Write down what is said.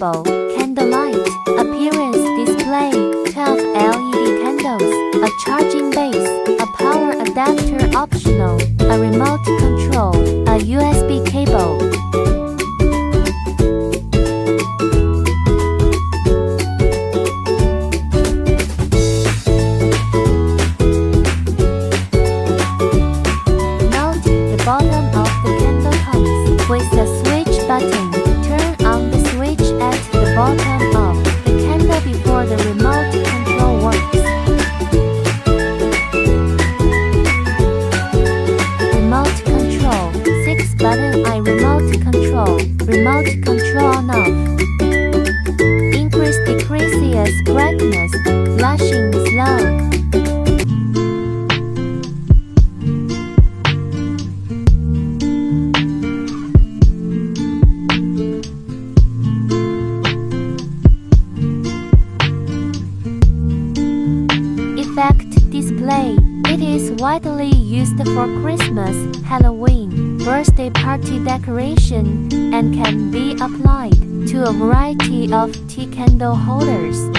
rechargeable candlelight. Appearance display 12 LED candles, a charging base, a power adapter optional, a remote control, a USB cable. Note the bottom of the candle comes with a switch button. Turn on the switch at the bottom of the candle before the remote control works. Remote control 6 button I remote control. Remote control on off. Increase decreases brightness. Flashing slow. Effect display. It is widely used for Christmas, Halloween, birthday party decoration, and can be applied to a variety of tea candle holders.